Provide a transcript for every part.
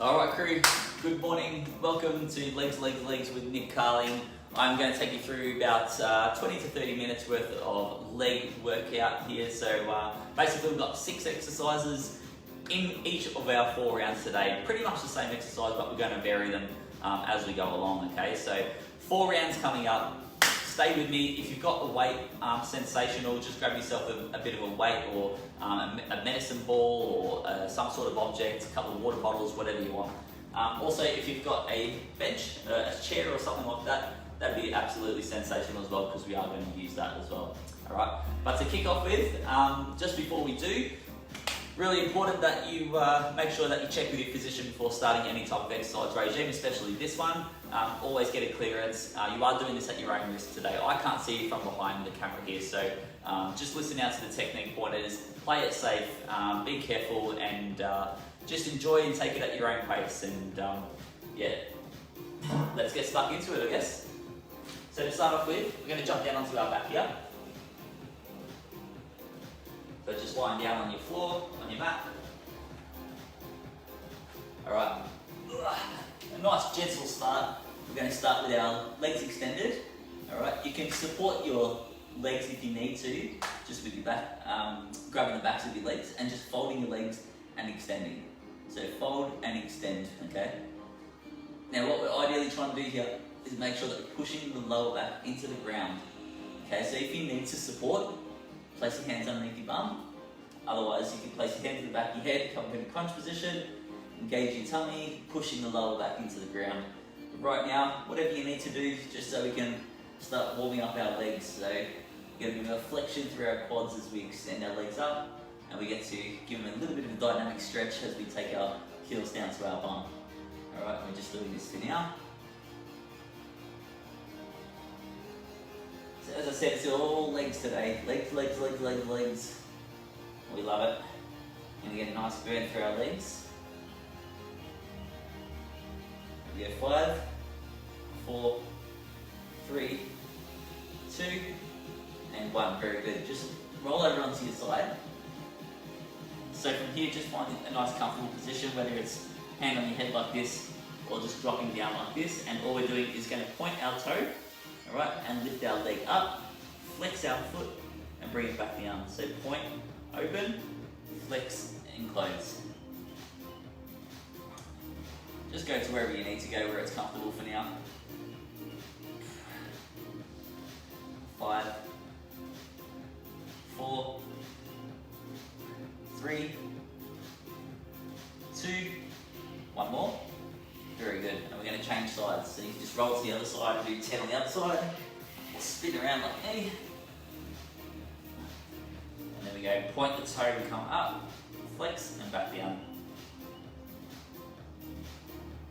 Alright crew, good morning. Welcome to Legs with Nick Carling. I'm going to take you through about 20 to 30 minutes worth of leg workout here. So basically we've got 6 exercises in each of our 4 rounds today. Pretty much the same exercise, but we're going to vary them as we go along, okay? So 4 rounds coming up. Stay with me. If you've got a weight, sensational, just grab yourself a bit of a weight or a medicine ball or some sort of object, a couple of water bottles, whatever you want. Also, if you've got a bench, a chair or something like that, that'd be absolutely sensational as well, because we are going to use that as well. All right. But to kick off with, just before we do, really important that you make sure that you check with your physician before starting any type of exercise regime, especially this one. Always get a clearance. You are doing this at your own risk today. I can't see you from behind the camera here, so just listen out to the technique pointers, play it safe, be careful, and just enjoy and take it at your own pace. And yeah, let's get stuck into it, I guess. So to start off with, we're going to jump down onto our back here. So just lying down on your floor, on your mat. All right, a nice gentle start. We're going to start with our legs extended. All right, you can support your legs if you need to, just with your back, grabbing the backs of your legs and just folding your legs and extending. So fold and extend, okay? Now what we're ideally trying to do here is make sure that we're pushing the lower back into the ground. Okay, so if you need to support, place your hands underneath your bum. Otherwise, you can place your hands at the back of your head, come in a crunch position, engage your tummy, pushing the lower back into the ground. But right now, whatever you need to do, just so we can start warming up our legs. So we're going to give a flexion through our quads as we extend our legs up, and we get to give them a little bit of a dynamic stretch as we take our heels down to our bum. All right, we're just doing this for now. So as I said, it's all legs today. Legs, legs, legs, legs, legs. We love it. And we get a nice burn through our legs. We go 5, 4, 3, 2, and 1. Very good. Just roll over onto your side. So from here, just find a nice comfortable position, whether it's hand on your head like this or just dropping down like this. And all we're doing is going to point our toe, all right, and lift our leg up, flex our foot, and bring it back down. So point, open, flex, and close. Just go to wherever you need to go, where it's comfortable for now. 5, 4, 3, 2, 1 more. Very good. And we're going to change sides. So you can just roll to the other side and do 10 on the other side. Spin around like me. And then we go point the toe and come up, flex, and back down.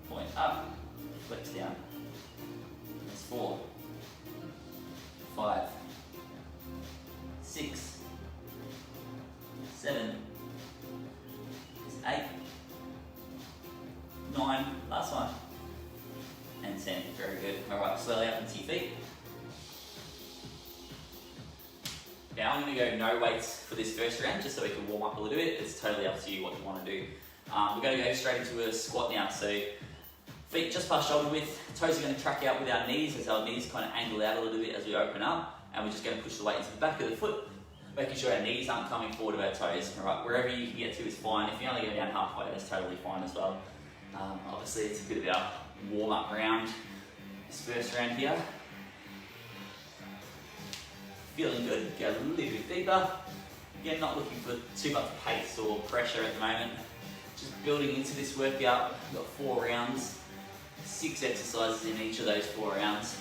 Point up, flex down. That's 4, 5, 6, 7, 8, 9, last one, and 10. Very good. All right, slowly up into your feet. Now I'm going to go no weights for this first round, just so we can warm up a little bit. It's totally up to you what you want to do. We're going to go straight into a squat now. So feet just past shoulder width, toes are going to track out with our knees as our knees kind of angle out a little bit as we open up, and we're just going to push the weight into the back of the foot, making sure our knees aren't coming forward of our toes. All right, wherever you can get to is fine. If you only go down halfway, that's totally fine as well. Obviously, it's a bit of our warm-up round, this first round here. Feeling good, go a little bit deeper. Again, not looking for too much pace or pressure at the moment. Just building into this workout. We've got 4 rounds, 6 exercises in each of those 4 rounds.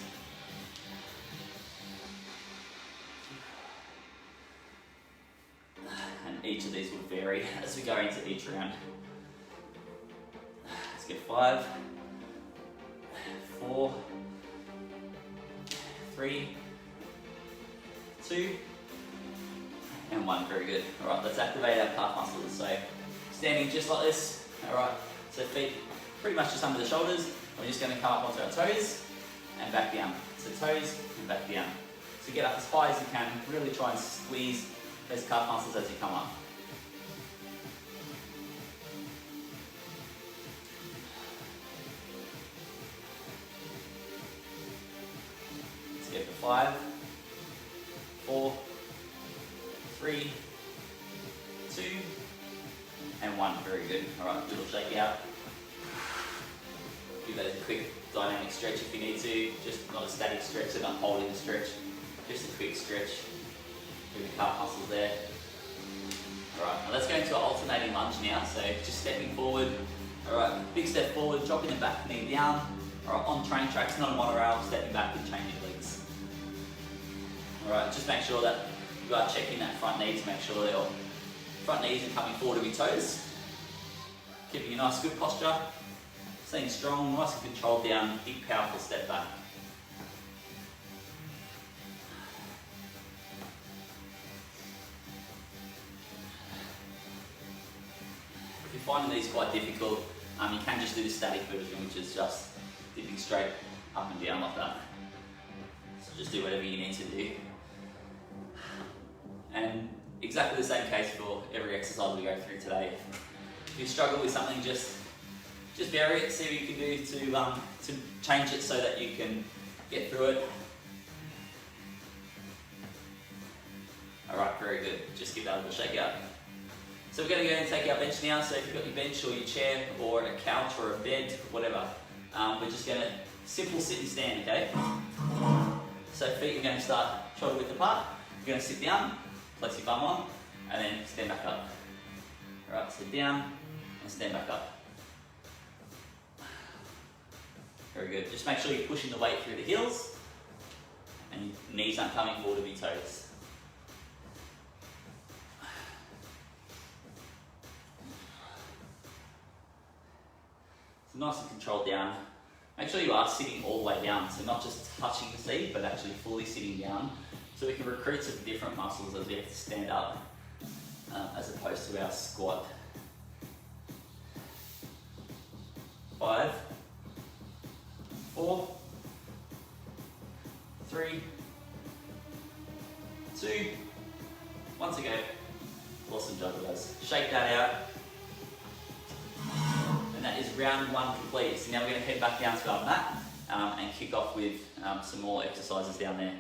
And each of these will vary as we go into each round. Let's get 5, 4, 3, 2, and 1. Very good. All right, let's activate our calf muscles. So standing just like this. All right, so feet pretty much just under the shoulders. We're just going to come up onto our toes and back down. So toes and back down. So get up as high as you can. Really try and squeeze those calf muscles as you come up. 5, 4, 3, 2, and 1. Very good. Alright, little shake out. Give that a quick dynamic stretch if you need to. Just not a static stretch, so not holding the stretch. Just a quick stretch. Through the calf muscles there. Alright, now let's go into an alternating lunge now. So just stepping forward. Alright, big step forward, dropping the back knee down. Alright, on train tracks, not a monorail, stepping back and changing legs. Alright, just make sure that you are checking that front knee to make sure that your front knees are coming forward of your toes. Keeping a nice good posture. Staying strong, nice and controlled down, big powerful step back. If you're finding these quite difficult, you can just do the static version, which is just dipping straight up and down like that. So just do whatever you need to do. And exactly the same case for every exercise we go through today. If you struggle with something, just vary it, see what you can do to change it so that you can get through it. Alright, very good. Just give that a little shake out. So we're going to go and take our bench now. So if you've got your bench or your chair or a couch or a bed, whatever, we're just going to simple sit and stand, okay? So feet are going to start shoulder width apart. You're going to sit down, place your bum on, and then stand back up. Alright, sit down and stand back up. Very good. Just make sure you're pushing the weight through the heels and your knees aren't coming forward of your toes. So nice and controlled down. Make sure you are sitting all the way down, so not just touching the seat, but actually fully sitting down. So we can recruit some different muscles as we have to stand up, as opposed to our squat. 5, 4, 3, 2, 1 to go. Awesome job, guys. Shake that out. And that is round 1 complete. So now we're going to head back down to our mat and kick off with some more exercises down there.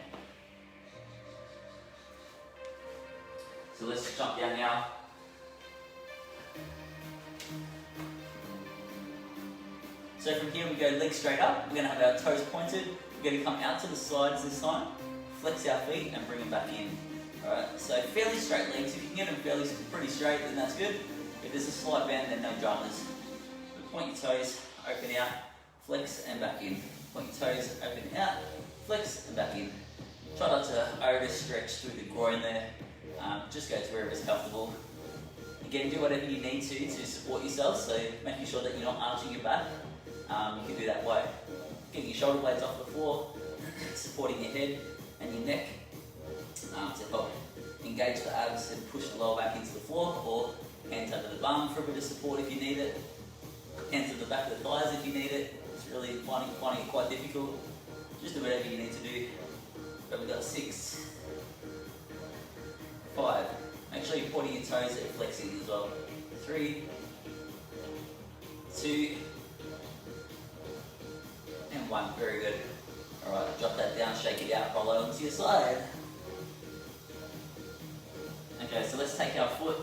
So let's jump down now. So from here we go legs straight up. We're going to have our toes pointed. We're going to come out to the sides this time, flex our feet and bring them back in. Alright, so fairly straight legs. If you can get them pretty straight, then that's good. If there's a slight bend, then no dramas. Point your toes, open out, flex and back in. Point your toes, open out, flex and back in. Try not to overstretch through the groin there. Just go to wherever is comfortable. Again, do whatever you need to support yourself, so making sure that you're not arching your back. You can do that by getting your shoulder blades off the floor, supporting your head and your neck to help engage the abs and push the lower back into the floor, or hands under the bum for a bit of support if you need it. Hands at the back of the thighs if you need it. It's really finding it quite difficult. Just do whatever you need to do. But we've got 6, 5. Make sure you're pointing your toes and flexing as well. 3, 2, and 1. Very good. Alright, drop that down, shake it out, roll over to your side. Okay, so let's take our foot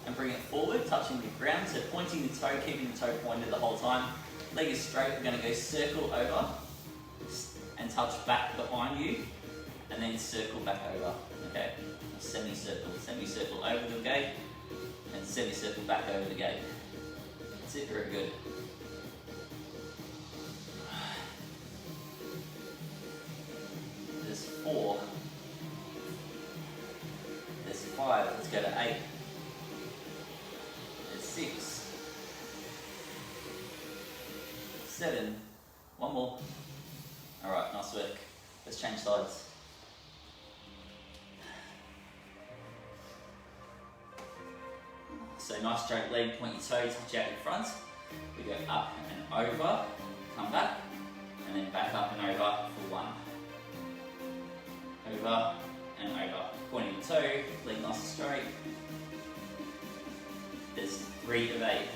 and bring it forward, touching the ground. So pointing the toe, keeping the toe pointed the whole time. Leg is straight. We're going to go circle over and touch back behind you, and then circle back over. Okay, semicircle, semicircle over the gate, and semicircle back over the gate. That's it. Very good. There's 4. There's 5. Let's go to 8. 6, 7, 1 more. Alright, nice work. Let's change sides. So nice straight leg, point your toes, touch out in front. We go up and over, come back, and then back up and over for 1. Over and over. Pointing your toe, leg nice and straight. There's 3 of 8.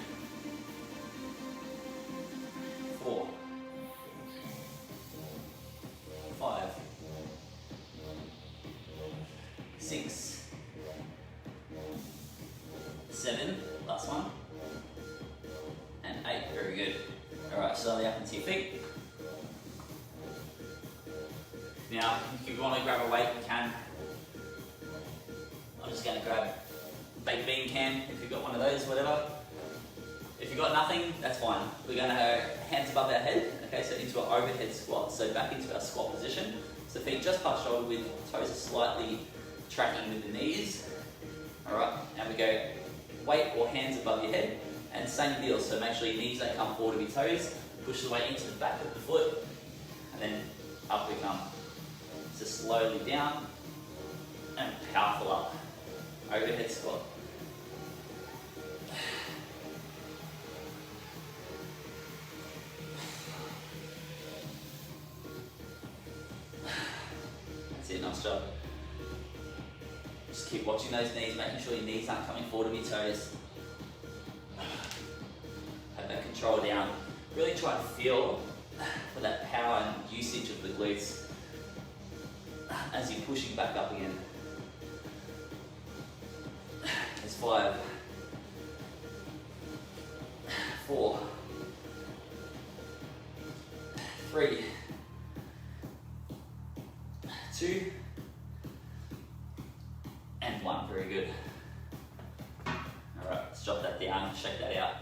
4, 5, 7, last one, and 8, very good. Alright, slowly up into your feet. Now, if you want to grab a weight, you can. I'm just going to grab a baked bean can, if you've got one of those, whatever. If you've got nothing, that's fine. We're going to have hands above our head, okay, so into our overhead squat. So back into our squat position. So feet just past shoulder width, toes are slightly tracking with the knees. Alright, and we go weight or hands above your head. And same deal, so make sure your knees don't come forward of your toes. Push the weight into the back of the foot, and then up we come. So slowly down, and powerful up. Overhead squat. That's it, nice job. Just keep watching those knees, making sure your knees aren't coming forward of your toes. Have that control down. Really try and feel for that power and usage of the glutes as you're pushing back up again. There's 5, 4, 3, 2, and 1. Very good. Alright, let's drop that down, shake that out.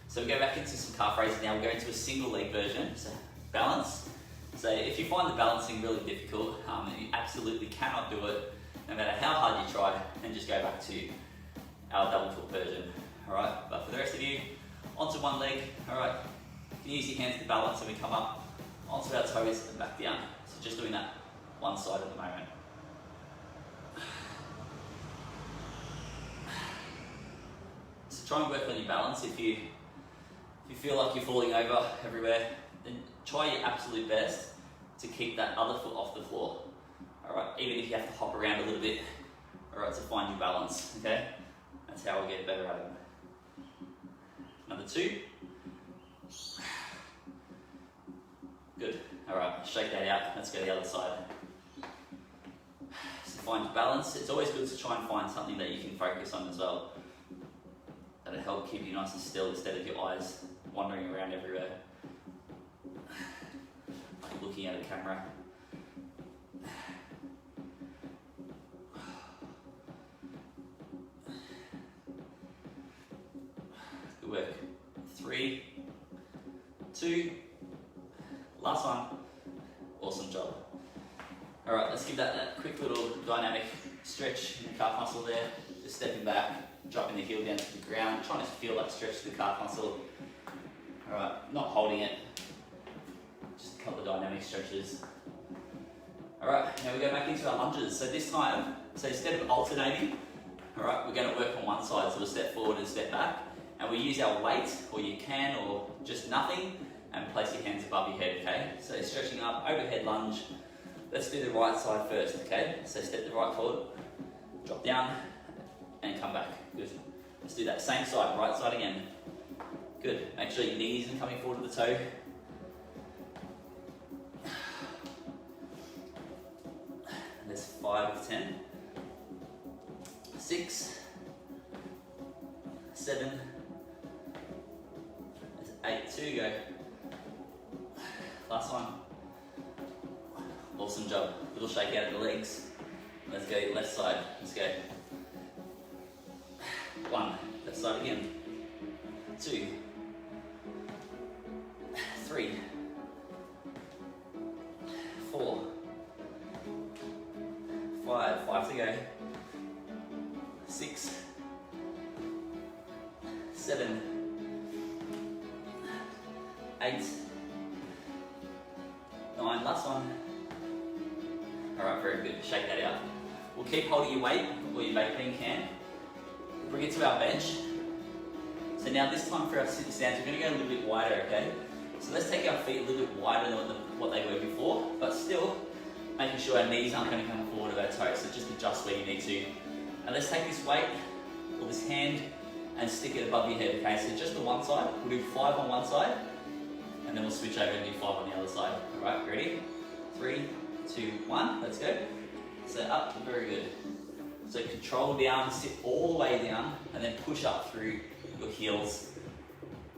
So we go back into some calf raises now. We'll go into a single leg version, so balance. So if you find the balancing really difficult, you absolutely cannot do it, no matter how hard you try, then just go back to our double foot version. Alright, but for the rest of you, onto one leg. Alright, you can use your hands to balance and we come up onto our toes and back down. So just doing that one side at the moment. So try and work on your balance. If you feel like you're falling over everywhere, then try your absolute best to keep that other foot off the floor. Alright, even if you have to hop around a little bit, alright, to find your balance, okay? That's how we'll get better at it. Number 2. Good, alright, shake that out, let's go the other side. So find your balance. It's always good to try and find something that you can focus on as well. That'll help keep you nice and still instead of your eyes wandering around everywhere. Like looking at a camera. Good work. 3, 2, last one. Awesome job. Alright, let's give that quick little dynamic stretch in the calf muscle there. Just stepping back, dropping the heel down to the ground, trying to feel that stretch to the calf muscle. Alright, not holding it, just a couple of dynamic stretches. Alright, now we go back into our lunges. So this time, instead of alternating, alright, we're going to work on one side. So we'll step forward and step back, and we use our weight, or you can, or just nothing, and place your hands above your head, okay? So stretching up, overhead lunge. Let's do the right side first, okay? So step the right forward, drop down, and come back. Good. Let's do that same side, right side again. Good. Make sure your knees are coming forward to the toe. And there's 5 of 10. 6, 7, there's 8, 2, go. Last one. Awesome job. Little shake out of the legs. Let's go left side. Let's go. 1, left side again. 2, 3, 4, 5, 5 to go. 6, 7, 8, 9, last one. Alright, very good. Shake that out. We'll keep holding your weight, or your baked bean can. Bring it to our bench. So now this time for our sit stands, we're going to go a little bit wider, okay? So let's take our feet a little bit wider than what they were before, but still making sure our knees aren't going to come forward of our toes, so just adjust where you need to. And let's take this weight, or this hand, and stick it above your head, okay? So just the one side, we'll do 5 on one side, and then we'll switch over and do 5 on the other side. Alright, ready? 3, 2, 1, let's go. So up, very good. So control down, sit all the way down, and then push up through your heels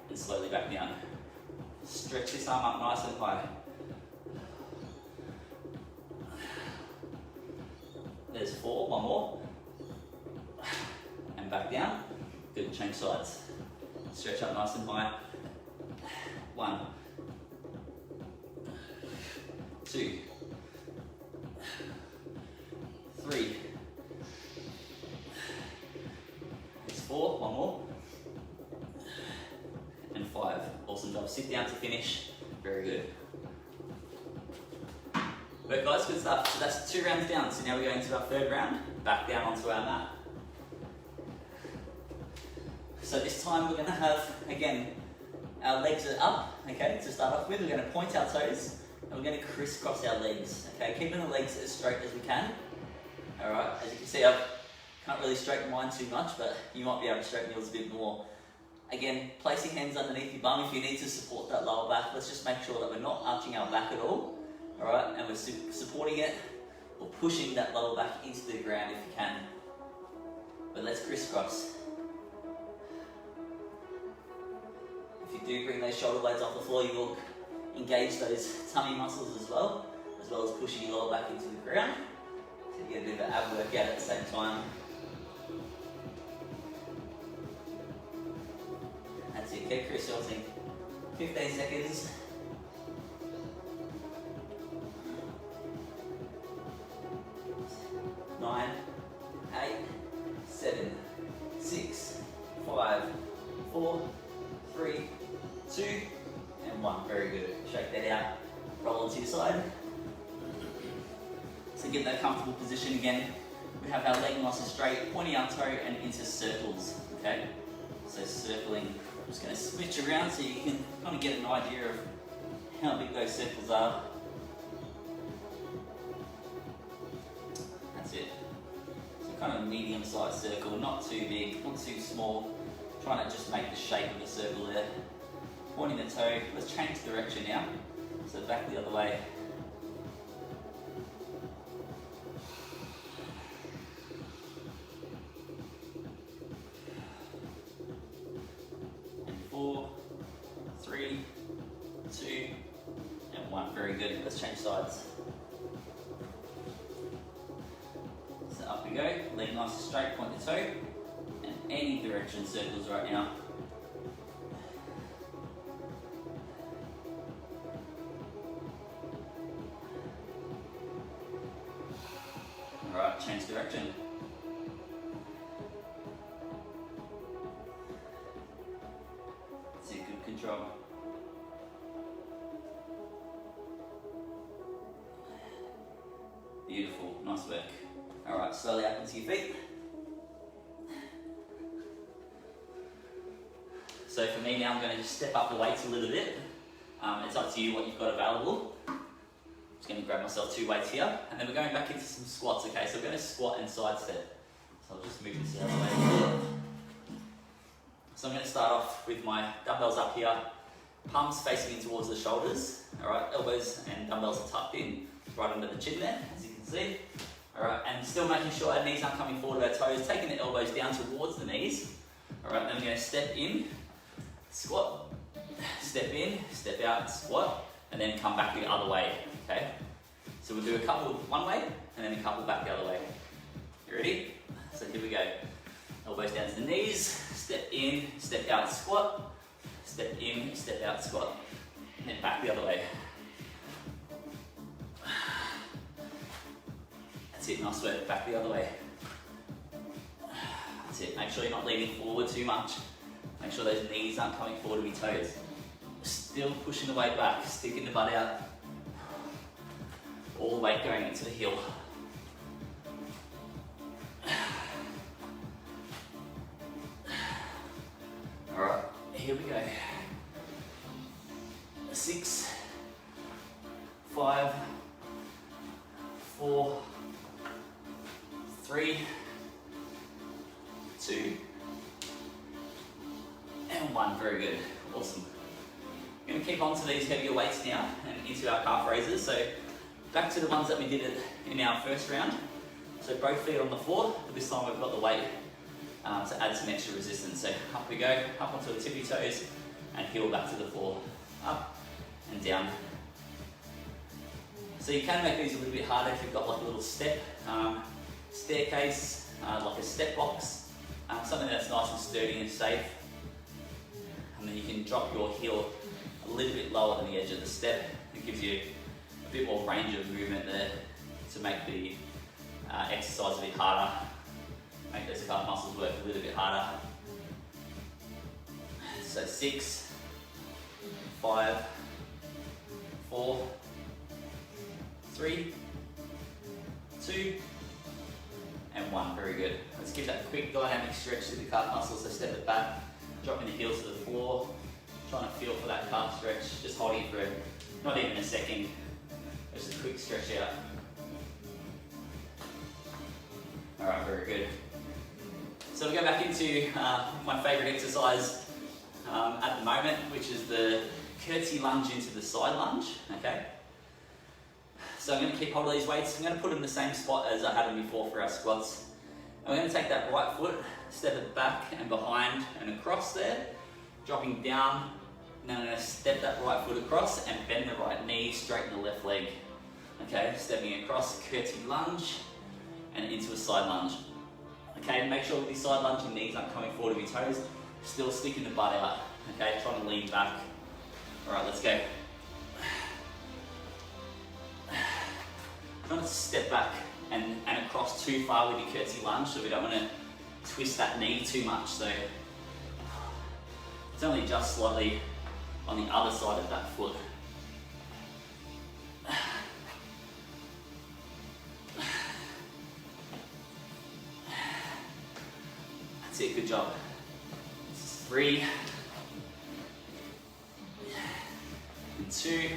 and slowly back down. Stretch this arm up nice and high. There's 4, one more. And back down. Good, change sides. Stretch up nice and high. 1, 2, 3. There's 4, one more. And 5. Awesome job. Sit down to finish. Very good. Right guys, good stuff. So that's 2 rounds down. So now we're going to our 3rd round. Back down onto our mat. So this time we're going to have, again, our legs are up, okay, to start off with. We're going to point our toes and we're going to crisscross our legs, okay, keeping the legs as straight as we can. Alright, as you can see, I can't really straighten mine too much, but you might be able to straighten yours a bit more. Again, place your hands underneath your bum if you need to support that lower back. Let's just make sure that we're not arching our back at all, alright, and we're supporting it or pushing that lower back into the ground if you can. But let's crisscross. If you do bring those shoulder blades off the floor, you will engage those tummy muscles as well as pushing your lower back into the ground. So you get a bit of an ab workout at the same time. That's it, keep crisscrossing. 15 seconds. 9, 8, 7, 6, 5, 4, 3, 2, and 1. Very good. Shake that out. Roll onto your side. So get that comfortable position again. We have our leg nice and straight, pointing our toe and into circles. Okay? So circling. I'm just going to switch around so you can kind of get an idea of how big those circles are. That's it. So kind of a medium-sized circle, not too big, not too small. Trying to just make the shape of a circle there. Pointing the toe. Let's change direction now. So back the other way. And 4, 3, 2, and 1. Very good. Let's change sides. So up we go. Leg nice and straight. Point the toe. Any direction circles right now. Alright, change direction. See, good control. Beautiful, nice work. Alright, slowly up into your feet. So for me now, I'm going to just step up the weights a little bit. It's up to you what you've got available. I'm just going to grab myself 2 weights here, and then we're going back into some squats, okay? So we're going to squat and side step. So I'll just move this out of the way. So I'm going to start off with my dumbbells up here, palms facing in towards the shoulders, all right? Elbows and dumbbells are tucked in, right under the chin there, as you can see. All right, and still making sure our knees aren't coming forward of our toes, taking the elbows down towards the knees. All right, then we're going to step in, squat, step in, step out, squat, and then come back the other way, okay? So we'll do a couple one way, and then a couple back the other way. You ready? So here we go. Elbows down to the knees, step in, step out, squat, step in, step out, squat, and then back the other way. That's it, nice work, back the other way. That's it, make sure you're not leaning forward too much. Make sure those knees aren't coming forward with your toes. Still pushing the weight back, sticking the butt out. All the weight going into the heel. Alright, here we go. 6, 5, 4, 3, 2, and 1. Very good. Awesome. We're going to keep on to these heavier weights now and into our calf raises. So back to the ones that we did in our first round. So So both feet on the floor, but this time we've got the weight to add some extra resistance. So up we go, up onto the tippy toes, and heel back to the floor, up and down. So you can make these a little bit harder if you've got like a little step, staircase, like a step box, something that's nice and sturdy and safe. And then you can drop your heel a little bit lower than the edge of the step. It gives you a bit more range of movement there to make the exercise a bit harder, make those calf muscles work a little bit harder. So 6, 5, 4, 3, 2, and 1. Very good. Let's give that quick dynamic stretch to the calf muscles. So step it back, dropping the heels to the floor, trying to feel for that calf stretch, just holding it for not even a second, just a quick stretch out. Alright, very good. So we'll go back into my favourite exercise at the moment, which is the curtsy lunge into the side lunge, okay? So I'm going to keep hold of these weights. I'm going to put them in the same spot as I had them before for our squats. And we're going to take that right foot, step it back and behind and across there, dropping down. Now I'm going to step that right foot across and bend the right knee, straighten the left leg. Okay, stepping across, curtsy lunge, and into a side lunge. Okay, make sure with your side lunge your knees aren't coming forward of your toes, still sticking the butt out. Okay, trying to lean back. Alright, let's go. Try not to step back and across too far with your curtsy lunge, so we don't want to twist that knee too much. So it's only just slightly on the other side of that foot. That's it, good job. 3, and 2,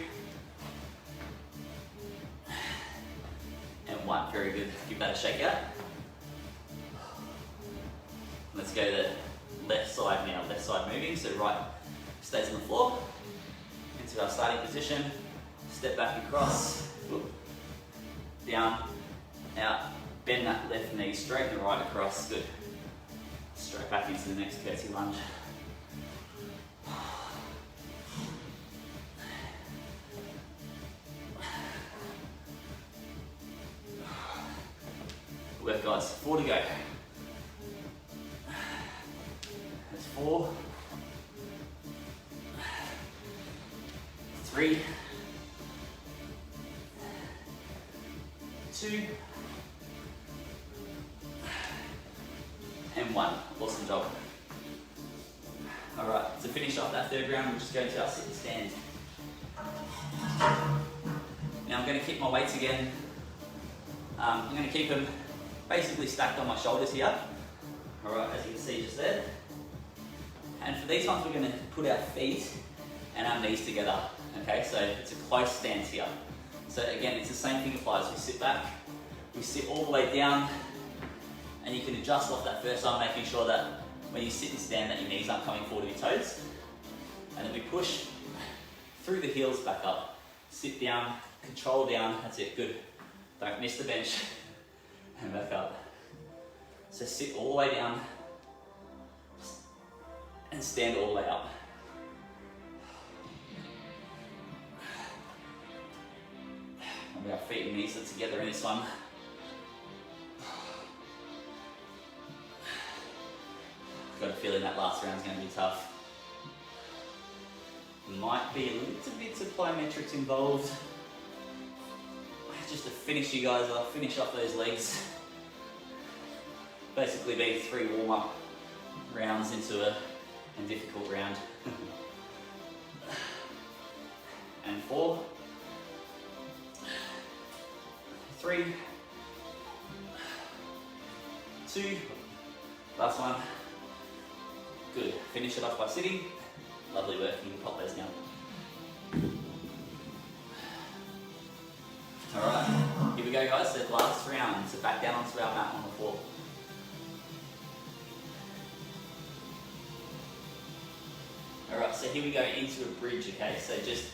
and 1. Very good. Give that a shake out. Let's go to the left side now. Left side moving. So right stays on the floor. Into our starting position. Step back across. Down. Out. Bend that left knee. Straighten the right across. Good. Straight back into the next curtsy lunge. Work, guys. 4 to go. That's 4, 3, 2, and 1. Awesome job. Alright, to finish off that third round, we'll just go into our sit and stand. Now I'm going to keep my weights again. I'm going to keep them basically stacked on my shoulders here. Alright, as you can see just there. And for these ones, we're going to put our feet and our knees together. Okay, so it's a close stance here. So again, it's the same thing applies. We sit back, we sit all the way down, and you can adjust off that first arm, making sure that when you sit and stand that your knees aren't coming forward to your toes. And then we push through the heels back up. Sit down, control down, that's it, good. Don't miss the bench. And back up. So sit all the way down and stand all the way up. And our feet and knees are together in this one. Got a feeling that last round's going to be tough. Might be a little bit of plyometrics involved. Just to finish you guys off, finish off those legs. Basically be 3 warm-up rounds into a difficult round. And 4, 3, 2, last one. Good. Finish it off by sitting. Lovely work. You can pop those down. Alright, here we go guys, so last round, so back down onto our mat on the floor. Alright, so here we go into a bridge, okay, so just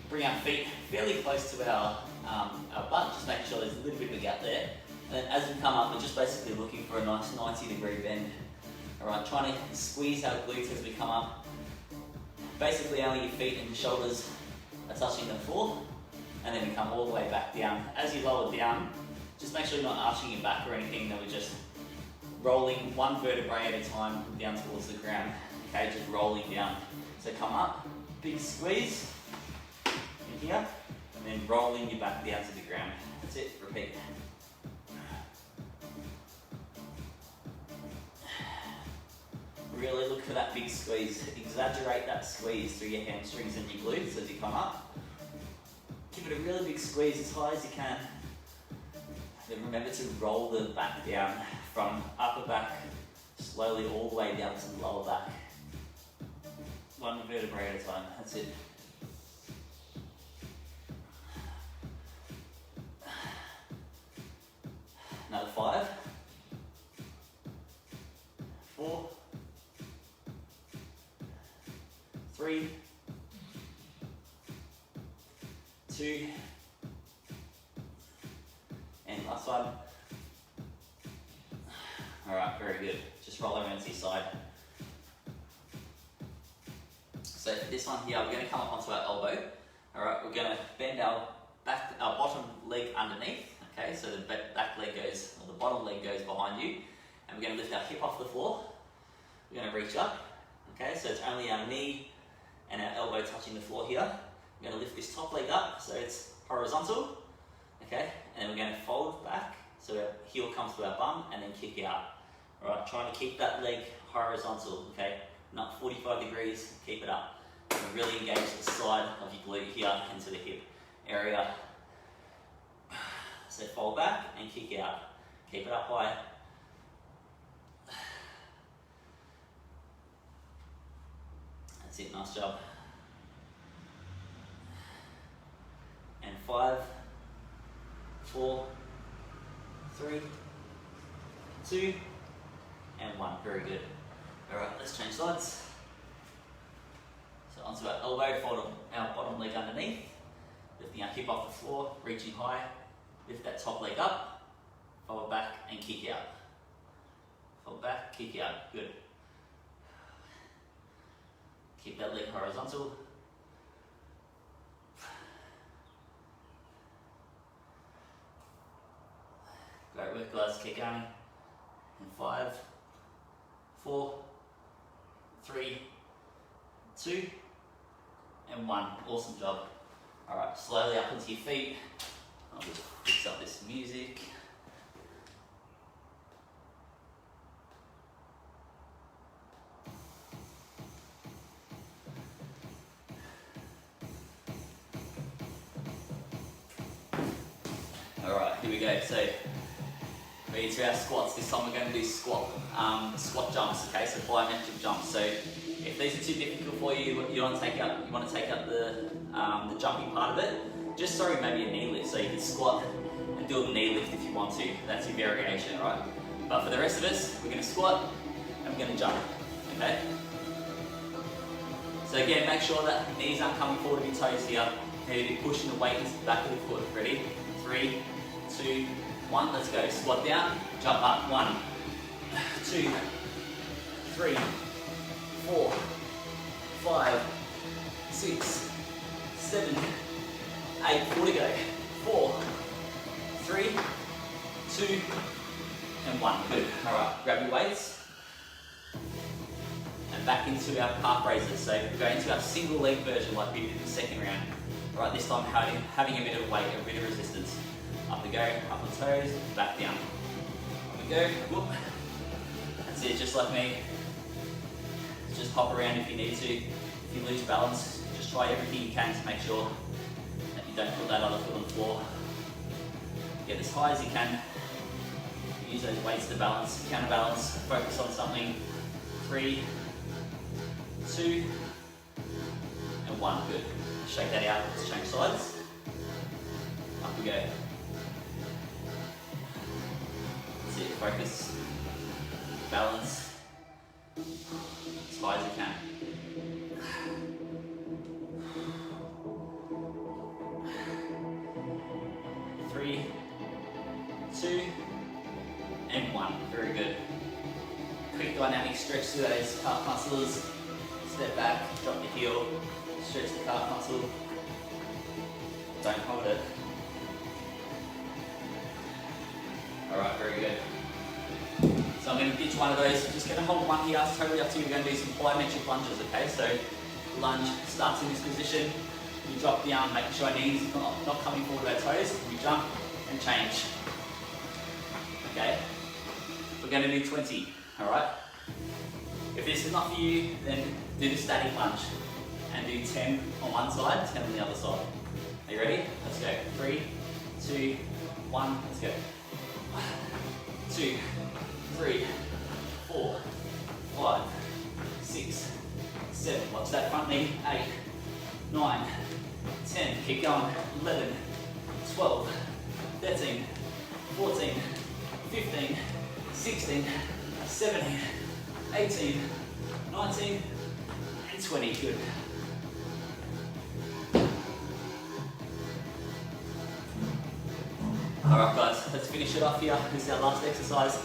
bring our feet fairly close to our butt, just make sure there's a little bit of a gap there, then as we come up, we're just basically looking for a nice 90-degree bend. Alright, trying to squeeze our glutes as we come up. Basically only your feet and your shoulders are touching the floor, and then we come all the way back down. As you lower down, just make sure you're not arching your back or anything, that we're just rolling one vertebrae at a time down towards the ground. Okay, just rolling down. So come up, big squeeze in here, and then rolling your back down to the ground. That's it, repeat. Really look for that big squeeze. Exaggerate that squeeze through your hamstrings and your glutes as you come up. Give it a really big squeeze as high as you can. Then remember to roll the back down from upper back slowly all the way down to the lower back. One vertebrae at a time, that's it. Another 5, 4, 3, 2, and last one. Alright, very good. Just roll around to your side. So for this one here, we're going to come up onto our elbow. Alright, we're going to bend our bottom leg underneath. Okay, so the back leg goes, or the bottom leg goes behind you. And we're going to lift our hip off the floor. We're going to reach up. Okay, so it's only our knee and our elbow touching the floor here. We're going to lift this top leg up so it's horizontal. Okay, and then we're going to fold back so our heel comes to our bum and then kick out. Alright, trying to keep that leg horizontal, okay? Not 45 degrees, keep it up. And really engage the side of your glute here into the hip area. So fold back and kick out. Keep it up high. That's it, nice job. And 5, 4, 3, 2, and 1. Very good. Alright, let's change sides. So onto our elbow, fold our bottom leg underneath, lifting our hip off the floor, reaching high, lift that top leg up, fold back and kick out. Fold back, kick out. Good. Keep that leg horizontal. Great work, guys. Keep going. And 5, 4, 3, 2, and 1. Awesome job. Alright, slowly up onto your feet. I'll just fix up this music. Alright, here we go. So, ready to our squats. This time we're going to do squat jumps, okay? So plyometric jumps. So if these are too difficult for you, you want to take out the jumping part of it, just throw maybe a knee lift. So you can squat and do a knee lift if you want to. That's your variation, right? But for the rest of us, we're going to squat and we're going to jump, okay? So again, make sure that your knees aren't coming forward of your toes here. Maybe pushing the weight into the back of the foot. Ready? 3, 2, 1. Let's go. Squat down, jump up. 1, 2, 3, 4, 5, 6, 7, 8. 4 to go. 4, 3, 2, and 1. Good. All right. Grab your weights and back into our calf raises. So go into our single leg version like we did in the second round. All right. This time having a bit of weight, a bit of resistance. Up we go. Up on toes. Back down. Up we go. Whoop. That's it. Just like me. Just hop around if you need to. If you lose balance, just try everything you can to make sure that you don't put that other foot on the floor. Get as high as you can. Use those weights to balance, counterbalance, focus on something. 3, 2, and 1. Good. Shake that out. Let's change sides. Up we go. That's it. Focus. Balance. As high as you can. 3, 2, quick dynamic stretch to those calf muscles. Step back, drop the heel, stretch the calf muscle. Don't hold it. Alright, very good. So I'm going to ditch one of those. Just going to hold one here. It's totally up to you. We're going to do some plyometric lunges, okay? So lunge starts in this position. You drop the arm, making sure our knees not coming forward with our toes. You jump and change. Okay? We're going to do 20, alright? If this is not for you, then do the static lunge and do 10 on one side, 10 on the other side. Are you ready? Let's go. 3, 2, 1, let's go. 2, 3, 4, 5, 6, 7. Watch that front knee. 8, 9, 10. Keep going. 11, 12, 13, 14, 15, 16, 17, 18, 19, and 20. Good. Alright guys, let's finish it off here. This is our last exercise.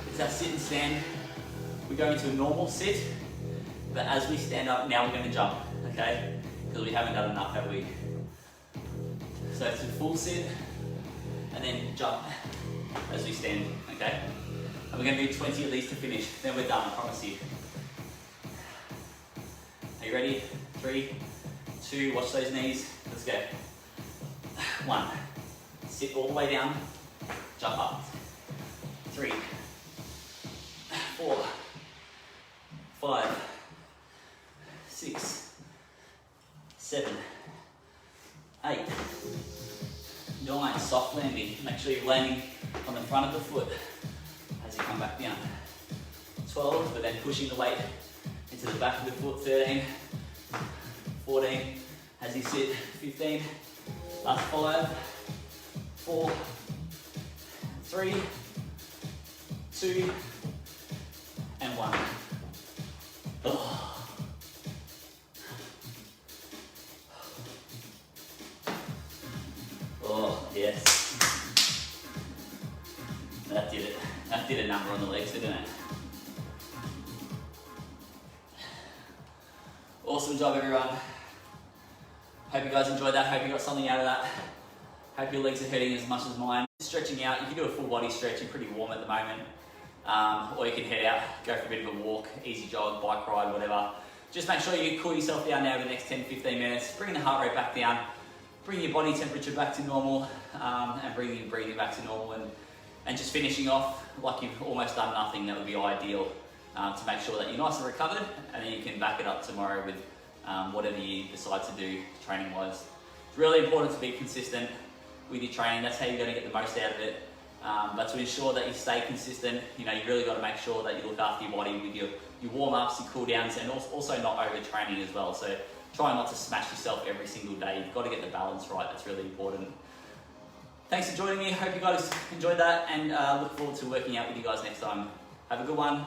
It's our sit and stand. We go into a normal sit, but as we stand up, now we're going to jump, okay? Because we haven't done enough, have we? So it's a full sit, and then jump as we stand, okay? And we're going to do 20 at least to finish. Then we're done, I promise you. Are you ready? 3, 2, watch those knees. Let's go. 1. Sit all the way down, jump up. 3, 4, 5, 6, 7, 8, 9. Soft landing. Make sure you're landing on the front of the foot as you come back down. 12, but then pushing the weight into the back of the foot. 13, 14, as you sit. 15, last 5, 4, 3, 2, and 1. Oh. Oh, yes. That did it. That did a number on the legs, didn't it? Awesome job, everyone. Hope you guys enjoyed that. Hope you got something out of that. Hope your legs are hurting as much as mine. Stretching out, you can do a full body stretch. You're pretty warm at the moment. Or you can head out, go for a bit of a walk, easy jog, bike ride, whatever. Just make sure you cool yourself down now over the next 10-15 minutes. Bring the heart rate back down. Bring your body temperature back to normal. And bring your breathing back to normal. And just finishing off like you've almost done nothing. That would be ideal to make sure that you're nice and recovered. And then you can back it up tomorrow with whatever you decide to do training-wise. It's really important to be consistent with your training. That's how you're going to get the most out of it. But to ensure that you stay consistent, you really got to make sure that you look after your body with your warm-ups, your cool-downs, and also not over-training as well. So try not to smash yourself every single day. You've got to get the balance right. That's really important. Thanks for joining me. Hope you guys enjoyed that, and look forward to working out with you guys next time. Have a good one.